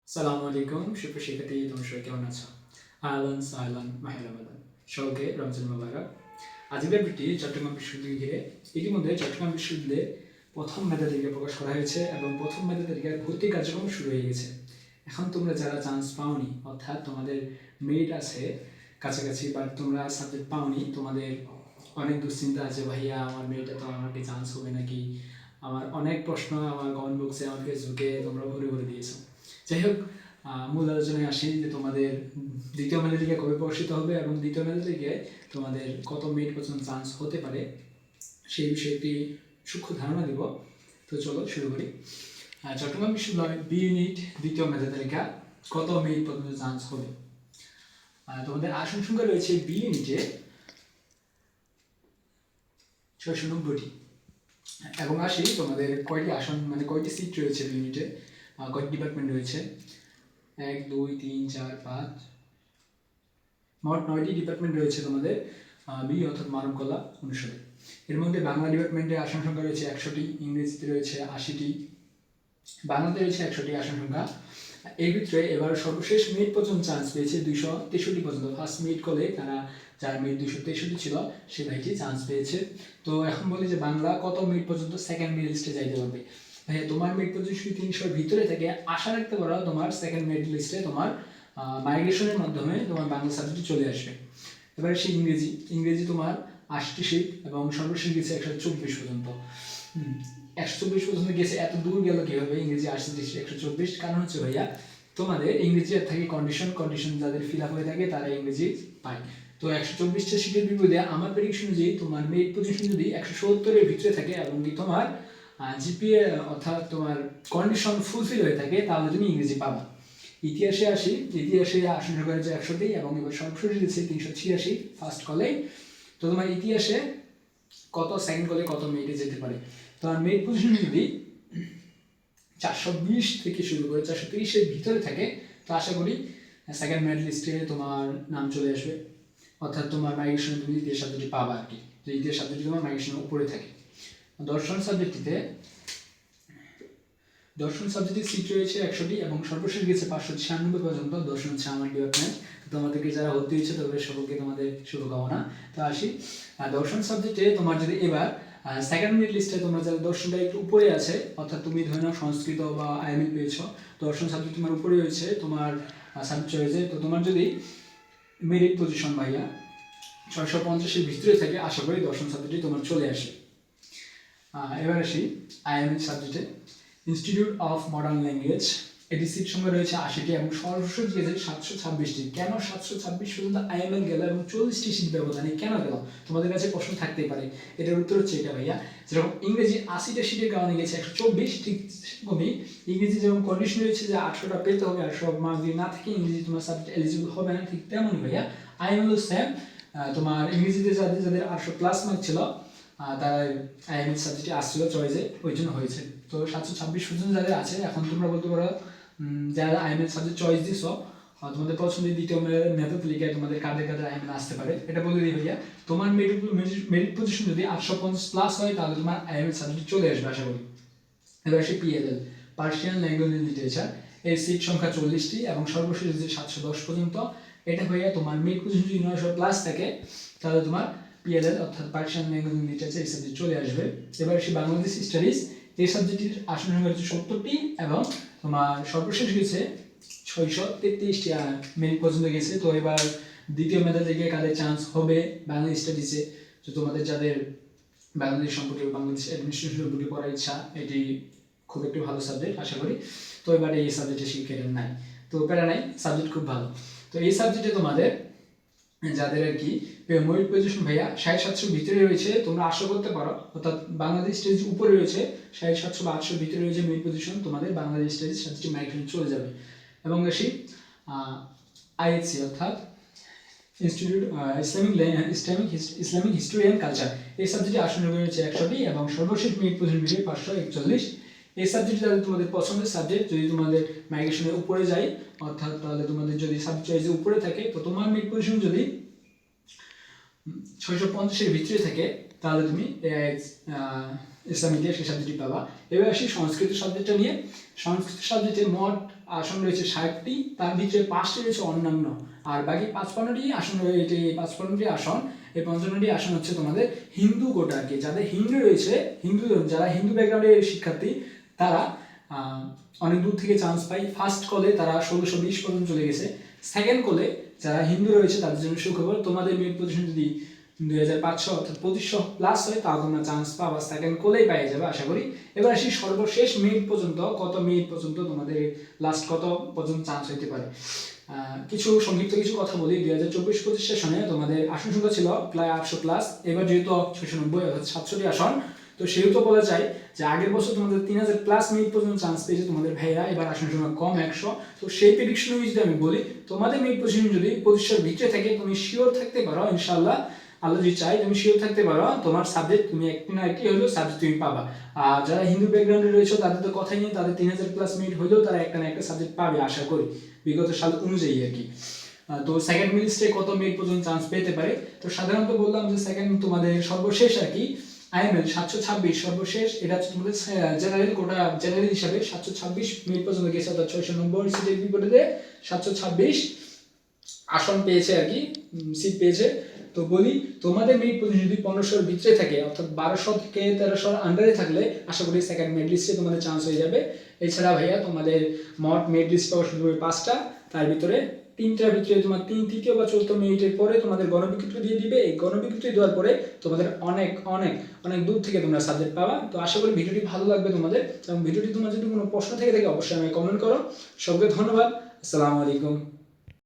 আসসালামু আলাইকুম সুপ্রিয় শিক্ষার্থী, তোমরা সবাই কেমন আছো? আহলান সাহলান মাহে রমাদান, সবাইকে রমজান মোবারক। আজকের ভিডিওটি চট্টগ্রাম বিশ্ববিদ্যালয় ঘিরে। ইতিমধ্যে চট্টগ্রাম বিশ্ববিদ্যালয়ে প্রথম মেধা তালিকা প্রকাশ করা হয়েছে এবং প্রথম মেধা তালিকার ভর্তি কার্যক্রম শুরু হয়ে গেছে। এখন তোমরা যারা চান্স পাওনি, অর্থাৎ তোমাদের মেরিট আছে কাছাকাছি বাট তোমরা সাবজেক্ট পাওনি, তোমাদের অনেক দুশ্চিন্তা আছে, ভাইয়া আমার মেরিটে তো আমাকে চান্স হবে নাকি, আমার অনেক প্রশ্ন আমার কমেন্ট বক্সে আমার ফেসবুকে তোমরা ভরে ভরে দিয়েছো। যাই হোক, মূল আলোচনায় আসি যে তোমাদের দ্বিতীয় মেধা তালিকা কবে প্রকাশিত হবে এবং দ্বিতীয় মেধা তালিকায় তোমাদের কত মেরিট পর্যন্ত চান্স হতে পারে সেই বিষয়ে একটি সূক্ষ্ম ধারণা দিব। তো চলো শুরু করি। চট্টগ্রাম বিশ্ববিদ্যালয় বি ইউনিট দ্বিতীয় মেধা তালিকা কত মেরিট পর্যন্ত চান্স হবে। তোমাদের আসন সংখ্যা রয়েছে বি ইউনিটে 690টি এবং আসি তোমাদের কয়টি আসন মানে কয়টি সিট রয়েছে বি ইউনিটে, কয়টি ডিপার্টমেন্ট রয়েছে। 1 2 3 4 5 মোট 9টি ডিপার্টমেন্ট রয়েছে তোমাদের বি অর্থাৎ মানব কলা অনুষদে। এর মধ্যে বাংলা ডিপার্টমেন্টে আসন সংখ্যা রয়েছে 100টি, ইংরেজিতে রয়েছে 80টি, বাংলাতে রয়েছে 100টি আসন সংখ্যা। এর ভিতরে এবার সর্বশেষ মেরিট পর্যন্ত চান্স পেয়েছে 263 পর্যন্ত। ফার্স্ট মেরিট কলে তারা যার মেরিট 263 ছিল সে ভাইটি চান্স পেয়েছে। তো এখন বলি যে বাংলা কত মেরিট পর্যন্ত সেকেন্ড মেরিট লিস্টে যাইতে পারবে। ভাইয়া তোমার মেরিট পর্যন্ত 300-এর ভিতরে থেকে আশা রাখতে পারো তোমার সেকেন্ড মেরিট লিস্টে তোমার মাইগ্রেশনের মাধ্যমে তোমার বাংলা সাবজেক্ট চলে আসবে। এবারে সেই ইংরেজি তোমার 80টি সিট এবং সর্বশেষ গেছে 124 পর্যন্ত। 124 পর্যন্ত গেছে, এত দূর গেল কীভাবে? ইংরেজি 80 124, কারণ হচ্ছে ভাইয়া তোমাদের ইংরেজি থাকে কন্ডিশন যাদের ফিল আপ হয়ে থাকে তারা ইংরেজি পায়। তো 124টা সিটের বিপরীতে আমার প্রেডিকশন অনুযায়ী তোমার মেরিট পজিশন যদি 170-এর ভিতরে থাকে এবং কি তোমার জিপিএ অর্থাৎ তোমার কন্ডিশন ফুলফিল হয়ে থাকে তাহলে তুমি ইংরেজি পাবা। ইতিহাসে আসি, ইতিহাসে আসন সংখ্যা হচ্ছে 100টি এবং এবার সর্বশেষ দিয়েছে 386 ফার্স্ট কলে। তো তোমার ইতিহাসে কত সেকেন্ড কলে কত মেরিটে যেতে পারে? তোমার মেরিট পজিশন যদি 420 থেকে শুরু করে 430-এর ভিতরে থাকে তো আশা করি সেকেন্ড মেরিট লিস্টে তোমার নাম চলে আসবে, অর্থাৎ তোমার মাইগ্রেশনে তুমি ইতিহাস সাবজেক্টটি পাবা আর কি। তো ইতিহাস সাবজেক্টটি তোমার মাইগ্রেশনের উপরে থাকে। দর্শন সাবজেক্টটিতে সিট রয়েছে 100টি এবং সর্বশেষ গেছে 596 পর্যন্ত। দর্শন হচ্ছে আমার ডিপার্টমেন্ট, তোমাদেরকে যারা ভর্তি হয়েছে তাদের সকলকে তোমাদের শুভকামনা। তো আসি দর্শন সাবজেক্টে তোমার যদি এবার সেকেন্ড মেরিট লিস্টে তোমরা যারা দর্শনটা একটু উপরে আছে, অর্থাৎ তুমি ধরে নাও সংস্কৃত বা আইএমএল পেয়েছো, দর্শন সাবজেক্ট তোমার উপরে রয়েছে তোমার সাবজেক্ট চয়েসে, তো তোমার যদি মেরিট পজিশন ভাইয়া 650-এর ভিতরে থাকে আশা করি দর্শন সাবজেক্টে তোমার চলে আসে। এবার আসি আইএমএল সাবজেক্টে ইনস্টিটিউট অফ মডার্ন ল্যাঙ্গুয়েজ, এটি সিট সংখ্যা রয়েছে 80টি এবং সর্বশেষ গেছে 726টি। কেন 726 পর্যন্ত আইএমএল গেল এবং 40টি সিট ব্যবধানে কেন গেল? তোমাদের কাছে প্রশ্ন থাকতেই পারে। এটার উত্তর হচ্ছে এটা ভাইয়া, যেরকম ইংরেজি 80টা সিটের কারণে গেছে 124, ঠিক সেরকমই ইংরেজি যেমন কন্ডিশন রয়েছে যে 800টা পেতে হবে আর সব মার্ক যদি না থাকে ইংরেজি তোমার সাবজেক্ট এলিজিবল হবে না, ঠিক তেমনই ভাইয়া আইএমএল সেম। তোমার ইংরেজিতে যাদের 800+ মার্ক ছিল তারা আইএমএল সাবজেক্টে আসছিল চয়েসে, ওই জন্য হয়েছে। তো 726 পর্যন্ত যাদের আছে, এখন তোমরা বলতে পারো যারা আইএমএল সাবজেক্ট চয়েস দিছ তোমাদের পছন্দের দ্বিতীয় মেধা তালিকায় তোমাদের কাদের আইএমএল আসতে পারে এটা বলে দিই ভাইয়া। তোমার মেরিট পজিশন যদি 850+ হয় তাহলে তোমার আইএমএল সাবজেক্ট চলে আসবে আশা করি। এবার আসে PLL, Persian language and literature, এর সিট সংখ্যা 40টি এবং সর্বশেষ যে 710 পর্যন্ত। এটা ভাইয়া তোমার মেরিট পজিশন যদি 900+ থাকে তাহলে তোমার পিএলএল অর্থাৎ পার্সিয়ান ল্যাঙ্গুয়েজ এন্ড লিটারেচার এই সাবজেক্ট চলে আসবে। এবার আসি বাংলাদেশ স্টাডিজ, এই সাবজেক্টের আসন সংখ্যা হচ্ছে 70টি এবং তোমার সর্বশেষ গেছে 633টি মেরিট পর্যন্ত গেছে। তো এবার দ্বিতীয় মেধা থেকে কাদের চান্স হবে বাংলাদেশ স্টাডিজে? তো তোমাদের যাদের বাংলাদেশ সম্পর্কে বাংলাদেশ অ্যাডমিনিস্ট্রেশন সম্পর্কে পড়ার ইচ্ছা, এটি খুব একটি ভালো সাবজেক্ট আশা করি। তো এবার এই সাবজেক্টে শিক্ষার নাই, তো প্যারা নাই, সাবজেক্ট খুব ভালো। তো এই সাবজেক্টে তোমাদের যাদের আর কি মেরিট পজিশন ভাইয়া 750 ভিতরে রয়েছে তোমরা আশা করতে পারো, অর্থাৎ বাংলাদেশ স্টেজ উপরে রয়েছে 750 বা 800 ভিতরে রয়েছে মেরিট পজিশন, তোমাদের বাংলাদেশ স্টেজ সাবজেক্টে মাইগ্রেশন চলে যাবে। এবং আসি আইএসসি অর্থাৎ institute Islamic history and culture, এই সাবজেক্টে আসন রয়েছে 100টি এবং সর্বশেষ মেরিট পজিশন রয়েছে 541। এই সাবজেক্ট যাদের তোমাদের পছন্দের সাবজেক্ট, যদি তোমাদের মাইগ্রেশনের উপরে যায় অর্থাৎ তাহলে তোমাদের যদি সাবজেক্ট চয়েসে উপরে থাকে তো তোমার মেরিট পজিশন যদি 650-এর ভিতরে থাকে তাহলে তুমি ইসলামিক সেই সাবজেক্টটি পাবা। এবার আসি সংস্কৃত সাবজেক্টটা নিয়ে। সংস্কৃত সাবজেক্টে মোট আসন রয়েছে 60টি, তার ভিতরে 5টি রয়েছে অন্যান্য, আর বাকি 55টি আসন রয়েছে। এই 55টি আসন, এই 55টি আসন হচ্ছে তোমাদের হিন্দু কোটা আর কি। যাদের হিন্দু রয়েছে, যারা হিন্দু ব্যাকগ্রাউন্ডের শিক্ষার্থী, তারা অনেক দূর থেকে চান্স পায়। ফার্স্ট কলে তারা 1620 পর্যন্ত চলে গেছে। সেকেন্ড কলে যারা হিন্দু রয়েছে তাদের জন্য সুখবর, তোমাদের মেরিট পজিশন যদি 2500 অর্থাৎ 2500 প্লাস হয় তাহলে তোমরা চান্স পাবা, সেকেন্ড কোলেই পেয়ে যাবে আশা করি। এবার আসি সর্বশেষ মেরিট পর্যন্ত, কত মেরিট পর্যন্ত তোমাদের লাস্ট কত পর্যন্ত চান্স হইতে পারে। কিছু সংক্ষিপ্ত কিছু কথা বলি। 2024-25 সেশনে তোমাদের আসন সংখ্যা ছিল প্রায় 800 প্লাস, এবার যেহেতু 690 অর্থাৎ 700টি আসন, তো সেহেতু বলা যায় যে আগের বছর তোমাদের 3000 প্লাস মেরিট পর্যন্ত চান্স পেয়েছে তোমাদের ভাইরা, এবার আসন সংখ্যা কম 100। তো সেই প্রেডিকশন যদি আমি বলি, তোমাদের মেরিট পজিশন যদি 2500 ভিতরে থাকে, তুমি শিওর থাকতে পারো ইনশাআল্লাহ, আল্লাহ যদি চাই তুমি শিওর থাকতে পারো তোমার সাবজেক্ট তুমি একটি না একটি হলেও সাবজেক্ট তুমি পাবা। আর যারা হিন্দু ব্যাকগ্রাউন্ডে রয়েছে তাদের তো কথাই নেই, তাদের 3000 প্লাস মেরিট হলেও তারা একটা না একটা সাবজেক্ট পাবে আশা করি, বিগত সাল অনুযায়ী আর কি। তো সেকেন্ড লিস্টে কত মেরিট পর্যন্ত চান্স পেতে পারে, তো সাধারণত বললাম যে সেকেন্ড তোমাদের সর্বশেষ আর কি আইএমএল 726 সর্বশেষ, এটা হচ্ছে তোমাদের জেনারেল কোটা, জেনারেল হিসাবে 726 মিনিট পর্যন্ত গেছে, অর্থাৎ 690 সিটের বিপরীতে 726 আসন পেয়েছে আর কি, সিট পেয়েছে। তো বলি তোমাদের মেরিট পজিশন যদি 1500-র ভিতরে থাকে, অর্থাৎ 1200 থেকে 1300-র আন্ডারে থাকলে আশা করি সেকেন্ড মেরিট লিস্টে তোমাদের চান্স হয়ে যাবে। এছাড়া ভাইয়া তোমাদের মোট মেরিট লিস্ট পাওয়া শুরু হবে 5টা, তার ভিতরে 3টার ভিতরে তোমার তৃতীয় বা চতুর্থ মেরিটের পরে তোমাদের গণবিজ্ঞপ্তি দিয়ে দিবে। এই গণবিজ্ঞপ্তি দেওয়ার পরে তোমাদের অনেক অনেক অনেক দূর থেকে তোমরা সাবজেক্ট পাবা। তো আশা করি ভিডিওটি ভালো লাগবে তোমাদের, এবং ভিডিওটি তোমার যদি কোনো প্রশ্ন থেকে থাকে অবশ্যই আমাকে কমেন্ট করো। সবাইকে ধন্যবাদ, আসসালামু আলাইকুম।